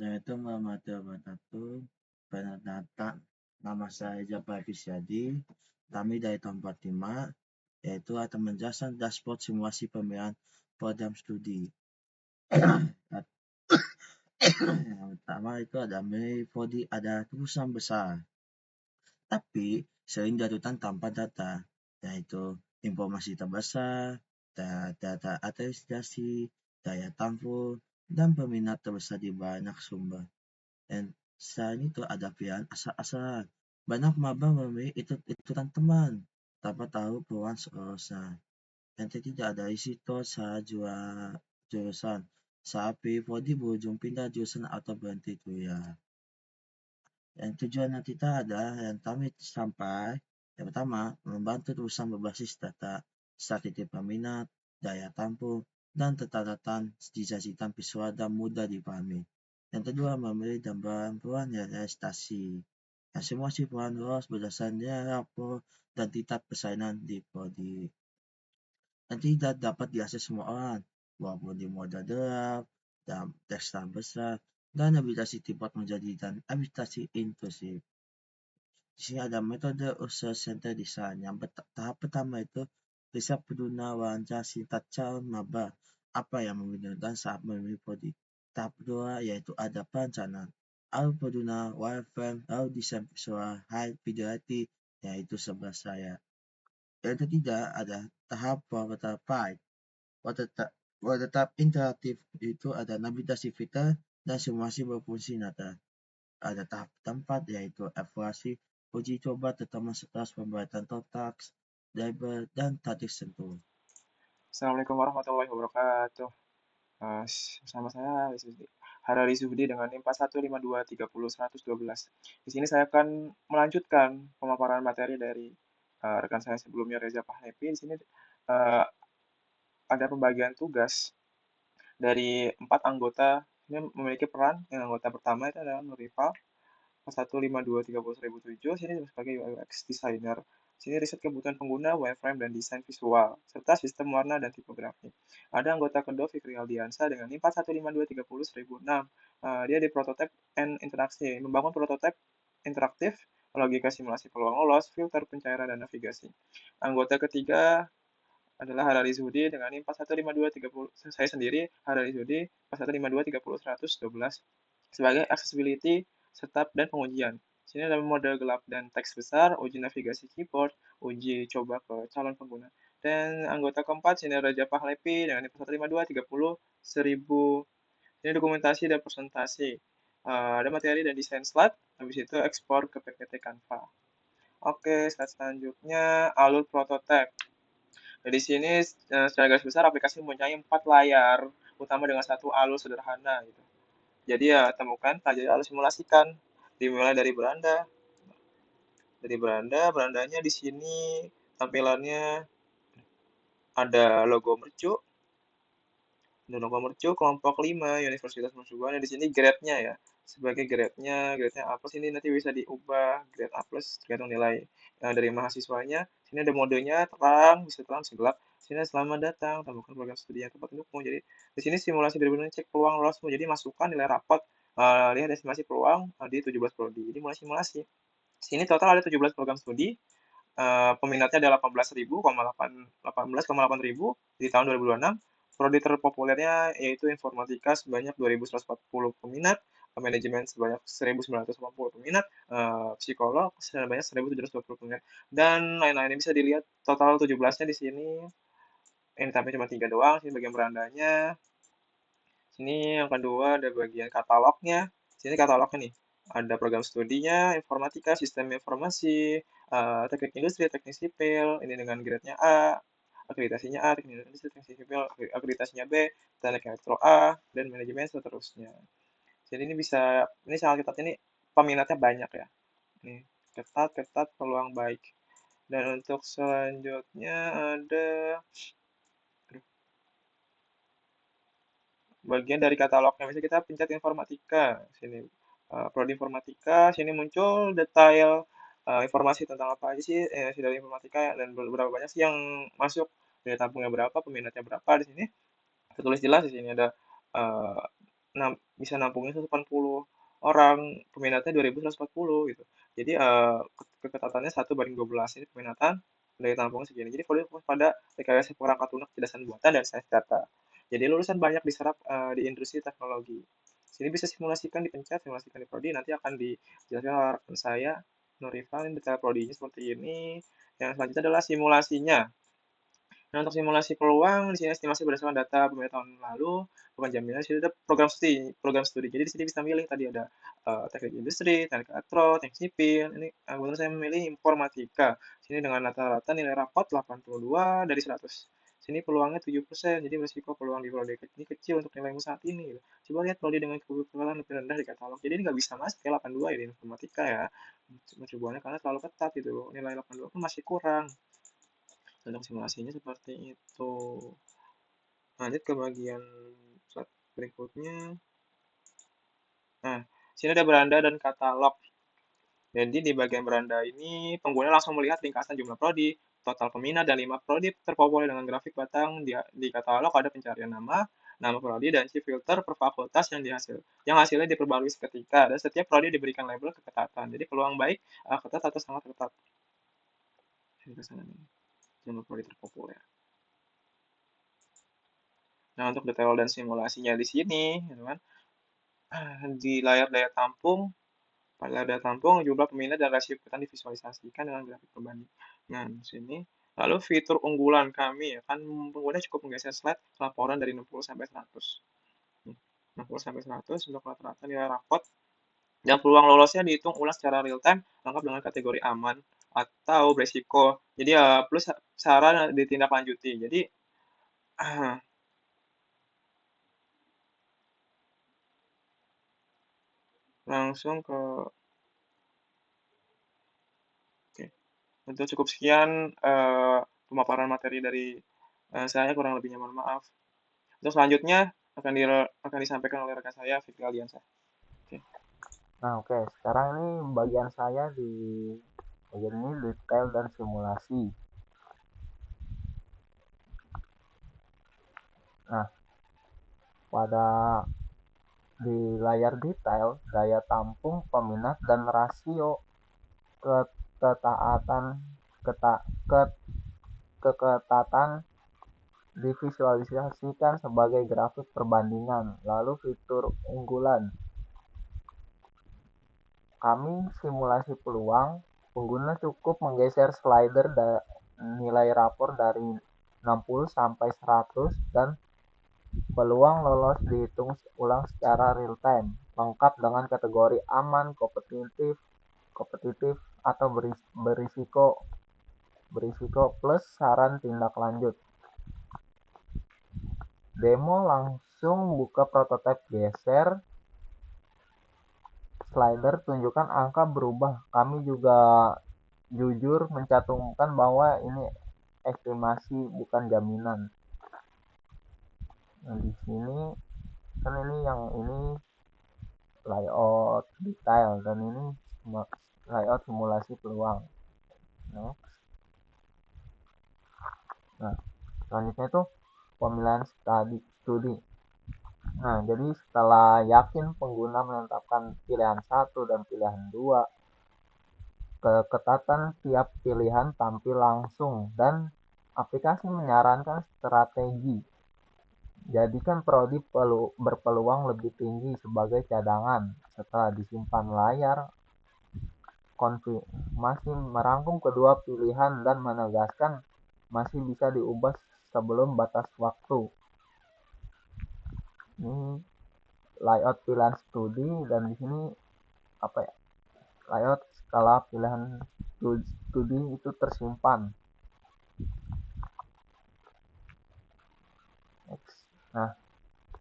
Assalamualaikum warahmatullahi wabarakatuh. Perkenalkan, nama saya Jafar Fisyadi. Kami dari tahun 45, yaitu akan menjelaskan dashboard simulasi pemilihan program studi. Yang pertama itu ada Meli ada tulisan besar, tapi sering diaturkan tanpa data, yaitu informasi terbesar, data administrasi, daya tampung, dan peminat terbesar di banyak sumber. Dan selain itu ada pilihan asal-asalan. Banyak maba memilih ikutan teman tanpa tahu peluang seharusnya. Yang ketiga ada risiko salah jurusan. Saat pilih prodi berujung pindah jurusan atau berhenti kuliah. Yang tujuan kita adalah yang kami sampai. Yang pertama, membantu tulisan berbasis data, statistik peminat, daya tampung, dan tata-tata disajikan visual dan mudah dipahami. Yang kedua, memilih dan peluang realisasi. Yang simulasi peluang lolos berdasarkan nilai rapor dan tingkat persaingan di prodi. Yang tidak dapat diakses semua orang, walaupun di modal draft, dan teks besar, dan aplikasi tipat menjadi dan aplikasi inklusif. Di sini ada metode user center design. Yang tahap pertama itu riset peduna wawancara singkat calon maba apa yang membingungkan saat memilih prodi. Tahap kedua yaitu ada perencanaan. Lalu peduna wireframe, lalu desain visual high fidelity yaitu sebelah saya. Yang ketiga ada tahap prototype. Prototype interaktif itu ada navigasi fitur dan simulasi berfungsi nyata. Ada tahap keempat yaitu evaluasi uji coba terutama setelah pembuatan teks, label, dan tadi sentuh. Assalamualaikum warahmatullahi wabarakatuh. Bersama saya Harari Zuhdi dengan NIM 4152301112. Di sini saya akan melanjutkan pemaparan materi dari rekan saya sebelumnya Reza Pahlevi. Di sini uh, ada pembagian tugas dari 4 anggota. Ini memiliki peran. Yang anggota pertama itu adalah Nurifal 1523007. Sini sebagai UX designer. Sini riset kebutuhan pengguna, wireframe, dan desain visual, serta sistem warna dan tipografi. Ada anggota kedua Fikri Aldiansa dengan NIM 415230006. Dia di prototype and interaksi, membangun prototipe interaktif, logika simulasi peluang lolos, filter pencairan, dan navigasi. Anggota ketiga adalah Harari Zudi dengan NIM 4152330. Saya sendiri, Harari Zudi, 415230112 sebagai accessibility, setup, dan pengujian. Sini ada mode gelap dan teks besar, uji navigasi keyboard, uji coba ke calon pengguna. Dan anggota keempat, sini Raja Pahlepi dengan NIM 152301000. Ini dokumentasi dan presentasi. Ada materi dan desain slide, habis itu ekspor ke PPT Canva. Oke, slide selanjutnya, alur prototipe. Nah, di sini secara garis besar aplikasi mempunyai 4 layar utama dengan satu alur sederhana gitu. Jadi ya temukan, pelajari alur simulasikan. Dimulai dari beranda. Dari berandanya di sini tampilannya ada logo mercu, kelompok 5 Universitas Mercubuana. Di sini grade-nya ya. Sebagai grade-nya apa sih ini nanti bisa diubah grade A plus tergantung nilai dari mahasiswanya. Sini ada modenya terang, bisa gelap. Sini selamat datang, tambahkan program studi yang tepat untukmu. Jadi di sini simulasi benar-benar cek peluang lolosmu. Jadi masukkan nilai rapat, lihat estimasi peluang di 17 prodi. Jadi mulai simulasi. Sini total ada 17 program studi. Peminatnya ada 18.000 di tahun 2026. Prodi terpopulernya yaitu informatika sebanyak 2.140 peminat, manajemen sebanyak 1.980 peminat, psikolog sebanyak 1.720 peminat, dan lain-lain. Bisa dilihat total 17-nya di sini. Ini tapi cuma 3 doang, sini bagian berandanya. Sini yang kedua ada bagian katalognya. Sini katalognya nih. Ada program studinya, informatika, sistem informasi, teknik industri, teknik sipil, ini dengan grade-nya A, akreditasinya A, teknik industri, teknik sipil, akreditasinya B, teknik elektro A, dan manajemen seterusnya. Jadi ini sangat ketat, ini peminatnya banyak ya. Ini ketat peluang baik. Dan untuk selanjutnya ada bagian dari katalognya. Misalnya kita pencet informatika, sini prodi informatika, sini muncul detail informasi tentang apa aja sih dari informatika dan berapa banyak sih yang masuk, daya tampungnya berapa, peminatnya berapa di sini. Tertulis jelas di sini ada bisa nampungin 180 orang, peminatnya 2.140 gitu. Jadi keketatannya 1:12 ini peminatan, daya tampungnya segini. Jadi kalau pada rekayasa perangkat lunak, kecerdasan buatan dan sains data. Jadi lulusan banyak diserap di industri teknologi. Sini bisa simulasikan dipencet, simulasikan di prodi, nanti akan dijelaskan oleh rekan saya, Nurifan, detail prodinya seperti ini. Yang selanjutnya adalah simulasinya. Nah, untuk simulasi peluang, di sini estimasi berdasarkan data beberapa tahun lalu, bukan jaminan, di sini ada program studi. Jadi di sini bisa milih, tadi ada teknik industri, teknik elektro, teknik sipil. Ini kebetulan saya memilih informatika. Sini dengan rata-rata nilai rapot 82 dari 100. Sini peluangnya 7%, jadi berisiko peluang di prodi ini kecil untuk nilaimu saat ini, gitu. Coba lihat prodi dengan kebutuhan lebih rendah di katalog. Jadi ini nggak bisa masuk ya 82 ya di informatika ya. Cobanya karena terlalu ketat gitu loh. Nilai 82 pun masih kurang. Untuk simulasinya seperti itu. Lanjut ke bagian slide berikutnya. Nah, sini ada beranda dan katalog. Jadi di bagian beranda ini pengguna langsung melihat ringkasan jumlah prodi, total peminat dan 5 prodi terpopuler dengan grafik batang. Di katalog ada pencarian nama, nama prodi dan chip filter per fakultas yang hasilnya diperbarui seketika, dan setiap prodi diberikan label keketatan. Jadi peluang baik, ketat atau sangat ketat. Ringkasan ini jumlah prodi terpopuler. Nah, untuk detail dan simulasinya di sini, gitu kan, di layar daya tampung, pada layar daya tampung jumlah peminat dan rasio ikutan divisualisasikan dengan grafik perbandingan. Di sini. Lalu fitur unggulan kami ya kan, pengguna cukup menggeser slide laporan dari 60 sampai 100. 60 sampai 100 untuk rata-rata nilai rapot, dan peluang lolosnya dihitung ulang secara real time lengkap dengan kategori aman atau beresiko. Jadi plus saran ditindaklanjuti. Jadi langsung ke oke. Untuk cukup sekian pemaparan materi dari saya, kurang lebihnya mohon maaf. Untuk selanjutnya akan disampaikan oleh rekan saya Fikri Aliansa. Oke. Nah, oke. Sekarang ini bagian saya di bagian ini detail dan simulasi. Nah, pada di layar detail, daya tampung, peminat, dan rasio ketaatan keta, ke, keketatan divisualisasikan sebagai grafik perbandingan. Lalu fitur unggulan. Kami simulasi peluang, pengguna cukup menggeser slider nilai rapor dari 60 sampai 100 dan peluang lolos dihitung ulang secara real time, lengkap dengan kategori aman, kompetitif atau berisiko plus saran tindak lanjut. Demo langsung buka prototipe, geser slider, tunjukkan angka berubah. Kami juga jujur mencantumkan bahwa ini estimasi bukan jaminan. Nah, di sini kan ini yang ini layout detail dan ini layout simulasi peluang. Nah, selanjutnya itu pemilihan studi. Nah, jadi setelah yakin pengguna menetapkan pilihan 1 dan pilihan 2, keketatan tiap pilihan tampil langsung dan aplikasi menyarankan strategi. Jadikan prodi berpeluang lebih tinggi sebagai cadangan. Setelah disimpan layar, masih merangkum kedua pilihan dan menegaskan masih bisa diubah sebelum batas waktu. Ini layout pilihan studi, dan di sini layout skala pilihan studi itu tersimpan. Nah,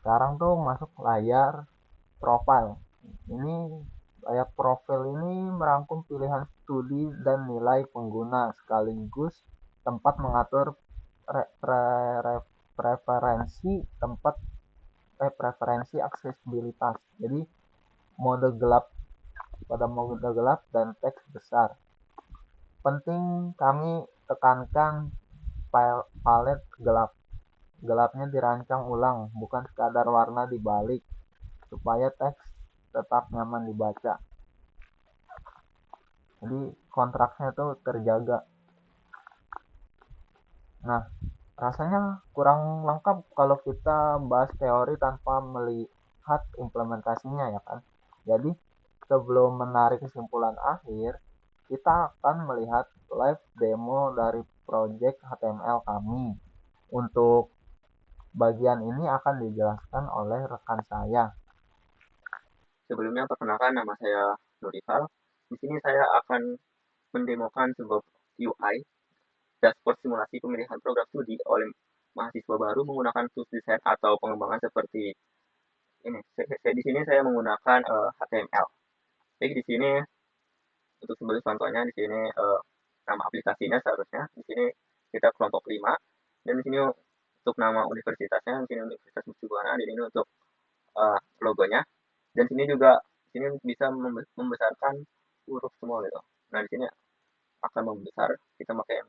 sekarang tuh masuk layar profile. Ini layar profil ini merangkum pilihan studi dan nilai pengguna, sekaligus tempat mengatur preferensi aksesibilitas. Jadi mode gelap dan teks besar. Penting kami tekankan palet gelap. Gelapnya dirancang ulang, bukan sekadar warna dibalik. supaya teks tetap nyaman dibaca. Jadi kontraknya itu terjaga. Nah, rasanya kurang lengkap kalau kita bahas teori tanpa melihat implementasinya ya kan. Jadi sebelum menarik kesimpulan akhir, kita akan melihat live demo dari project HTML kami. Untuk bagian ini akan dijelaskan oleh rekan saya. Sebelumnya perkenalkan, nama saya Nurifal. Di sini saya akan mendemokan sebuah UI dashboard simulasi pemilihan program studi oleh mahasiswa baru menggunakan tools desain atau pengembangan seperti ini. Di sini saya menggunakan HTML. Jadi di sini untuk sebagai contohnya di sini nama aplikasinya seharusnya di sini kita kelompok 5 dan di sini untuk nama universitasnya di sini Universitas Mercubuana, di sini untuk logonya dan sini juga di sini bisa membesarkan huruf semua gitu. Nah di sini akan membesar kita pakai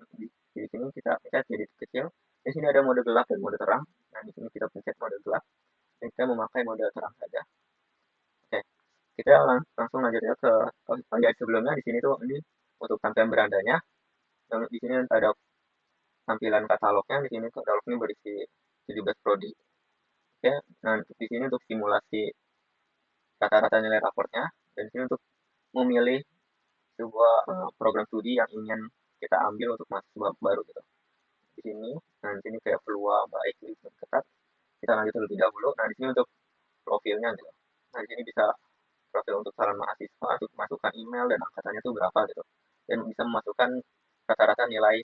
di sini kita pencet jadi kecil. Di sini ada mode gelap dan mode terang. Nah di sini kita pencet mode gelap dan kita memakai mode terang saja. Oke, kita langsung lanjut ya ke bagian sebelumnya. Di sini tuh ini untuk tampilan berandanya. Dan di sini ada tampilan katalognya. Di sini katalognya berisi 17 prodi. Oke, nah di sini untuk simulasi rata-rata nilai raportnya dan di sini untuk memilih sebuah program studi yang ingin kita ambil untuk mahasiswa baru gitu. Di sini, nah di sini kayak peluang baik ketat. Kita lanjut terlebih dahulu. Nah di sini untuk profilnya gitu. Nah di sini bisa profil untuk calon mahasiswa, untuk masukkan email dan angkatannya itu berapa gitu. Dan bisa memasukkan rata-rata nilai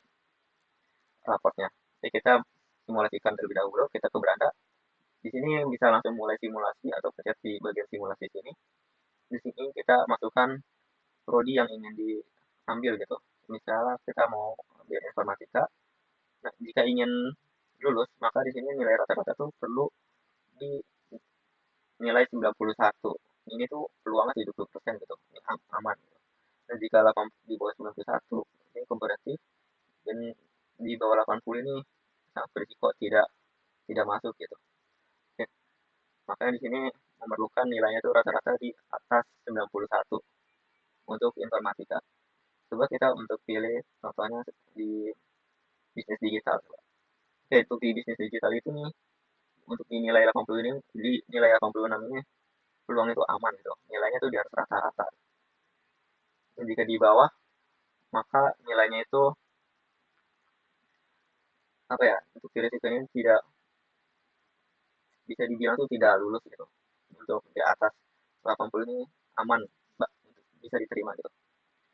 raportnya. Jadi kita simulasikan terlebih dahulu, kita ke beranda. Di sini bisa langsung mulai simulasi atau pencet di bagian simulasi sini. Di sini kita masukkan prodi yang ingin diambil gitu. Misalnya kita mau ambil informatika. Nah, jika ingin lulus, maka di sini nilai rata-rata tuh perlu di nilai 91. Ini tuh peluangnya 70% gitu. Ini aman gitu. Dan jika 8, di bawah 91 ini kompetitif dan di bawah 80 ini sangat berisiko tidak masuk gitu. Oke. Makanya di sini memerlukan nilainya itu rata-rata di atas 91 untuk informatika. Coba kita untuk pilih contohnya di bisnis digital. Oke, untuk di bisnis digital itu nih untuk di nilai 80 ini di nilai 86 ini peluang itu aman gitu. Nilainya itu di atas rata-rata. Dan jika di bawah maka nilainya itu apa ya? Untuk risiko ini tidak bisa dibilang tuh tidak lulus gitu. Untuk di atas 80 ini aman, Mbak, bisa diterima gitu.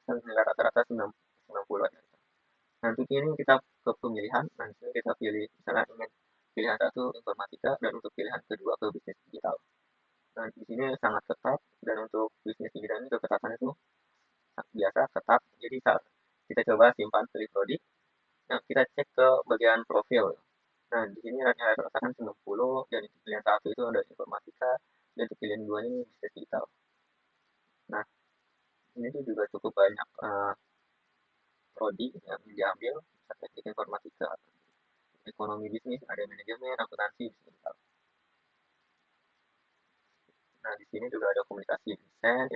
Dan nilai rata-rata 90 aja. Nah, untuk ini kita ke pemilihan. Nanti kita pilih misalnya ingin pilihan satu informatika dan untuk pilihan kedua ke bisnis digital. Nah, di sini sangat ketat dan untuk bisnis digital ini keketatan itu biasa ketat. Jadi saat kita coba simpan pilih prodi, nah kita cek ke bagian profil. Nah, di sini nilai rata-rata 90 dan untuk pilihan satu itu ada informatika dan untuk pilihan dua ini bisnis digital. Nah, ini tuh juga cukup banyak prodi yang diambil, teknik informatika, ekonomi bisnis, ada manajemen, akuntansi, digital. Nah, di sini juga ada komunikasi desain,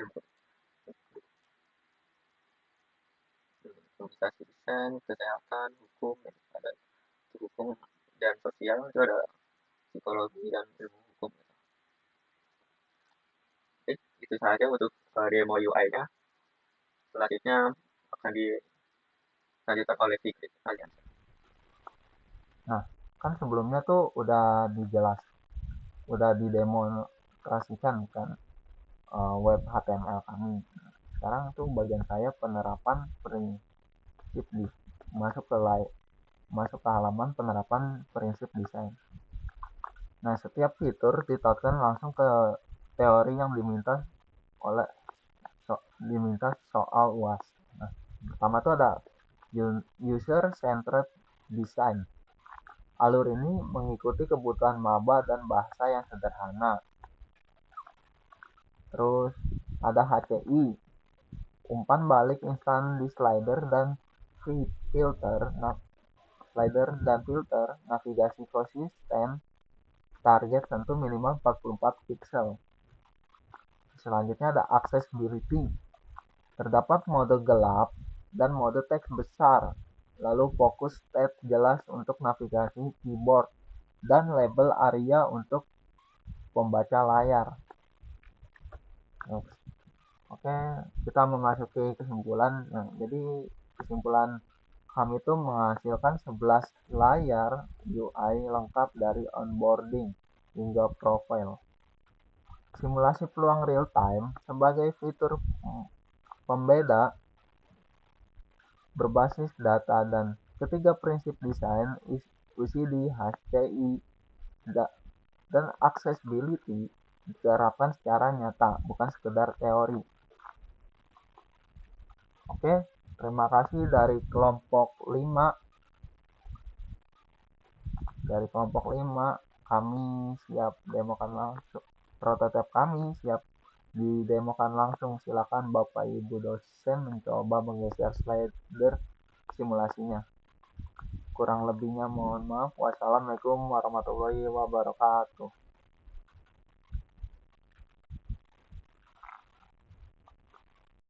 komunikasi desain, kesehatan, hukum, ada hukum dan sosial, itu ada psikologi dan ilmu hukum. Oke, itu saja untuk demo UI-nya. Selanjutnya akan dilanjutkan oleh Fikri kalian. Nah, kan sebelumnya tuh udah didemonstrasikan kan web HTML kami. Sekarang tuh bagian saya penerapan prinsip masuk ke halaman penerapan prinsip desain. Nah, setiap fitur ditautkan langsung ke teori yang diminta soal UAS. Nah, pertama tuh ada user centered design. Alur ini mengikuti kebutuhan maba dan bahasa yang sederhana. Terus ada HCI, umpan balik instan di slider dan filter, navigasi konsisten, target tentu minimal 44 pixel. Selanjutnya ada accessibility. Terdapat mode gelap dan mode teks besar, lalu fokus tab jelas untuk navigasi keyboard, dan label area untuk pembaca layar. Oke, kita memasuki kesimpulan. Nah, jadi kesimpulan kami itu menghasilkan 11 layar UI lengkap dari onboarding hingga profile. Simulasi peluang real time sebagai fitur pembeda berbasis data, dan ketiga prinsip desain UCD, HCI, dan accessibility diterapkan secara nyata, bukan sekedar teori. Oke, terima kasih dari kelompok 5. Dari kelompok 5, kami siap demokan langsung. Prototipe kami siap didemokan langsung. Silakan Bapak Ibu dosen mencoba menggeser slider simulasinya. Kurang lebihnya mohon maaf. Wassalamualaikum warahmatullahi wabarakatuh.